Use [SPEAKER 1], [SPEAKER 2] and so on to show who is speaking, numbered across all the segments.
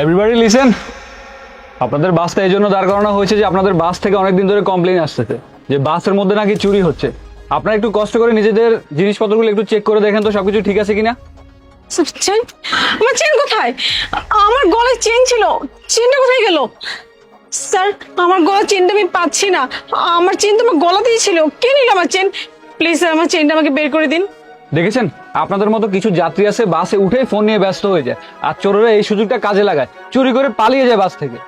[SPEAKER 1] Everybody listen, আপনাদের বাসটা এই জন্য দাঁড় করানো হয়েছে যে আপনাদের বাস থেকে অনেকদিন ধরে কমপ্লেইন আসতেছে যে বাসের মধ্যে নাকি চুরি হচ্ছে। আপনারা একটু কষ্ট করে নিজেদের জিনিসপত্রগুলো একটু চেক করে দেখেন তো সবকিছু ঠিক আছে কিনা।
[SPEAKER 2] চেন? আমার চেন কোথায়? আমার গলায় চেন ছিল, চেনটা কোথায় গেল? স্যার, আমার গলার চেনটা আমি পাচ্ছি না। আমার চেন তো আমার গলাতেই ছিল। কে নিল আমার চেন? প্লিজ স্যার, আমার চেনটা আমাকে বের করে দিন।
[SPEAKER 1] দেখেছেন, আপনাদের মতো কিছু যাত্রী আছে বাসে উঠে ফোন নিয়ে ব্যস্ত হয়ে যায়, আর চোরেরা এই সুযোগটা কাজে লাগায়, চুরি করে পালিয়ে যায় বাস থেকে।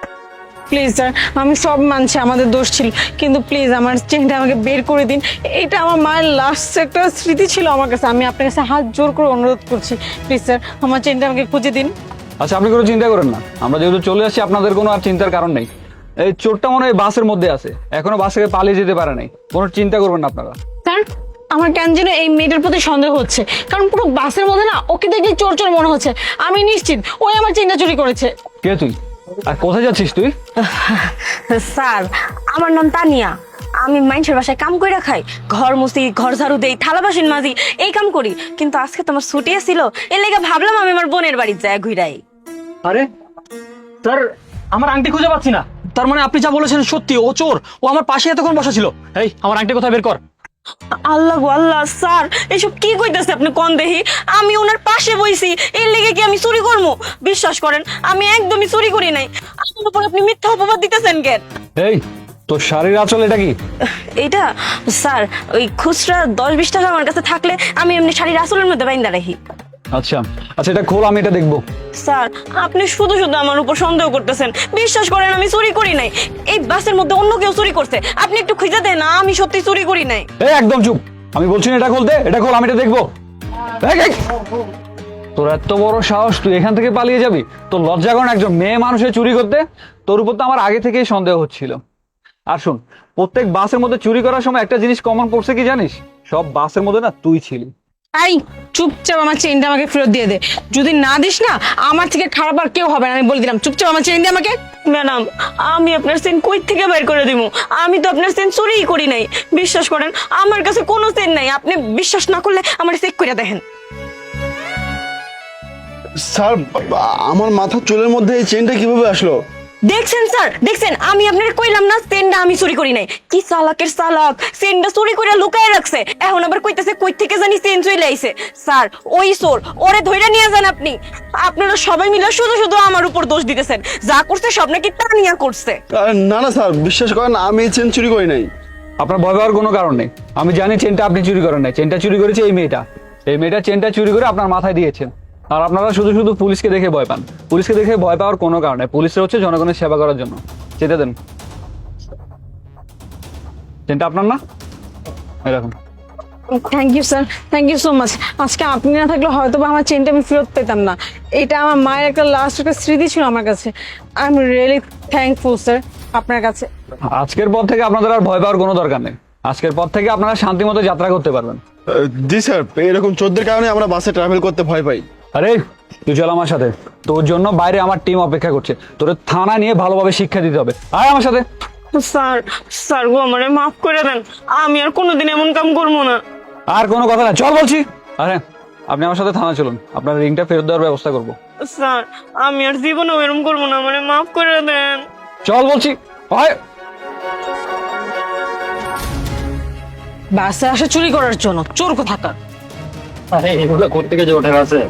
[SPEAKER 2] প্লিজ স্যার, আমি সব মানছি আমাদের দোষ ছিল, কিন্তু প্লিজ আমার চেনটা আমাকে বের করে দিন। এটা আমার মায়ের লাস্ট একটা স্মৃতি ছিল আমার কাছে। আমি আপনার কাছে হাত জোর করে অনুরোধ করছি, প্লিজ স্যার আমার চেনটা আমাকে খুঁজে দিন।
[SPEAKER 1] আচ্ছা, আপনি কোনো চিন্তা করেন না, আমরা যেহেতু চলে আসছি আপনাদের কোনো আর চিন্তার কারণ নেই। এই চোরটা মনে হয় বাসের মধ্যে আছে, এখনো বাস থেকে পালিয়ে যেতে পারে নাই, কোনো চিন্তা করবেন না আপনারা।
[SPEAKER 2] স্যার, আমার কেন যেন এই মেয়েটার প্রতি সন্দেহ হচ্ছে, কারণ পুরো বাসের মধ্যে না ওকে দেখলে চোর চোর মনে হচ্ছে। আমি নিশ্চিত ওই আমার চেনটা চুরি করেছে।
[SPEAKER 1] কে তুই, আর কোথায় যাচ্ছিস তুই?
[SPEAKER 3] স্যার, আমার নাম তানিয়া। আমি মানুষের বাসায় কাম কইরা খাই, ঘর মুছি, ঘর ঝাড়ু দেই, থালা বাসন মাজি, এই কাম করি। কিন্তু আজকে তোমার ছুটি ছিল, এর লেগে ভাবলাম আমি আমার বোনের বাড়ি যাই ঘুরাই।
[SPEAKER 4] আরে স্যার, আমার আংটি খুঁজে পাচ্ছি না। তার মানে আপনি যা বলেছেন সত্যি, ও চোর। ও আমার পাশে এতক্ষণ বসা ছিল। এই, আমার আংটি কোথায় বের কর।
[SPEAKER 3] আল্লাহ গো আল্লাহ, স্যার এসব কি কইতেছে আপনি? কোন দেহি আমি ওনার পাশে বইছি, এর লেগে কি আমি চুরি করবো? বিশ্বাস করেন আমি একদমই চুরি করি নাই। আমার উপর আপনি মিথ্যা অপবাদ দিতেছেন কেন?
[SPEAKER 1] এই, তোর শাড়ির আঁচল এটা কি?
[SPEAKER 3] এইটা স্যার, ওই খুচরা 10-20 টাকা আমার কাছে থাকলে আমি এমনি শাড়ির আসলের মধ্যে বাইন্দা রাখি।
[SPEAKER 1] আচ্ছা আচ্ছা, এটা খোল, আমি এটা দেখবো।
[SPEAKER 3] স্যার, আপনি শুধু শুধু আমার উপর সন্দেহ করতেছেন। বিশ্বাস করেন আমি চুরি করি নাই। এই বাসের মধ্যে অন্য কেউ চুরি করছে, আপনি একটু খুঁজে দেন না, আমি সত্যি চুরি করি নাই।
[SPEAKER 1] এই একদম চুপ, আমি বলছি না এটা খুলতে, এটা খোল, আমি এটা দেখবো। এই, তোর এত বড় সাহস, তুই এখান থেকে পালিয়ে যাবি? তোর লজ্জা করে না একজন মেয়ে মানুষের চুরি করতে? তোর উপর তো আমার আগে থেকেই সন্দেহ হচ্ছিল। আর শোন, প্রত্যেক বাসের মধ্যে চুরি করার সময় একটা জিনিস কমন পড়ছে কি জানিস? সব বাসের মধ্যে না তুই ছিলি।
[SPEAKER 2] এই চুপচাপ আমার চেনটা আমাকে ফেরত দিয়ে দে। যদি না দিস না, আমার থেকে খারাপ আর কেউ হবে না, আমি বলে দিলাম। চুপচাপ আমার চেন দিয়ে আমাকে।
[SPEAKER 3] ম্যাডাম, আমি আপনার চেন কই থেকে বের করে দিব? আমি তো আপনার চেন চুরিই করি নাই। বিশ্বাস করেন আমার কাছে কোনো চেন নাই। আপনি বিশ্বাস না করলে আমার চেক করে দেখেন।
[SPEAKER 5] স্যার, আমার মাথার চুলের মধ্যে এই চেনটা কিভাবে আসলো?
[SPEAKER 3] দেখছেন স্যার, দেখছেন, আমি আপনার কইলাম না চেনটা আমি চুরি করি নাই। কি চালাকের চালাক, চেনটা চুরি করে লুকায় রাখছে, এখন আবার কইতেছে কই থেকে জানি চেন চলে আইছে। স্যার, ওই চোর, ওরে ধইরা নিয়ে যান আপনি। আপনারা সবাই মিলে শুধু শুধু আমার উপর দোষ দিতেছেন। যা করছে সব নাকি তানিয়া করছে।
[SPEAKER 5] না না স্যার, বিশ্বাস করেন আমি এই চেন চুরি করি নাই।
[SPEAKER 1] আপনার ভয় পাওয়ার কোনো কারণ নেই, আমি জানি চেনটা আপনি চুরি করেন নাই, চেনটা চুরি করেছে এই মেয়েটা। এই মেয়েটা চেনটা চুরি করে আপনার মাথায় দিয়েছেন। আর আপনারা শুধু শুধু পুলিশকে দেখে ভয় পান। পুলিশকে দেখে ভয় পাওয়ার কোনো কারণ নেই, পুলিশরা হচ্ছে জনগণের সেবা করার জন্য। চেনটা দেন। চেনটা আপনার না? এরকম।
[SPEAKER 2] Thank you sir, thank you so much. আজকে আপনি না থাকলে হয়তো বা আমার চেনটা আমি ফেরত পেতাম না। এটা আমার মায়ের একটা লাস্ট একটা স্মৃতি ছিল আমার কাছে। I am really thankful sir আপনার কাছে।
[SPEAKER 1] আজকের পর থেকে আপনাদের আর ভয় পাওয়ার কোনো দরকার নেই। আজকের পর থেকে আপনারা শান্তি মতো যাত্রা করতে পারবেন।
[SPEAKER 5] জি স্যার, এরকম চোরদের কারণে আমরা বাসে ট্রাভেল করতে ভয় পাই।
[SPEAKER 1] আরে তুই চল আমার সাথে, তোর জন্য বাইরে আমার টিম অপেক্ষা করছে। তোর থানা নিয়ে ভালোভাবে শিক্ষা দিতে হবে। আয় আমার সাথে।
[SPEAKER 3] স্যার, স্যার গো আমারে মাফ করে দেন, আমি আর কোনোদিন এমন কাম করবো না।
[SPEAKER 1] আর কোনো কথা না, চল বলছি। আরে আপনি আমার সাথে থানা চলুন, আপনার রিংটা ফেরত দেওয়ার ব্যবস্থা করবো।
[SPEAKER 3] স্যার, আমি আর জীবনেও এরকম করবো না, আমারে মাফ করে দেন।
[SPEAKER 1] চল বলছি। হয়
[SPEAKER 2] বাসে আসা চুরি করার জন্য চোর কোথাকার।
[SPEAKER 4] আরে এগুলো করতে গেছে ওঠে আছে।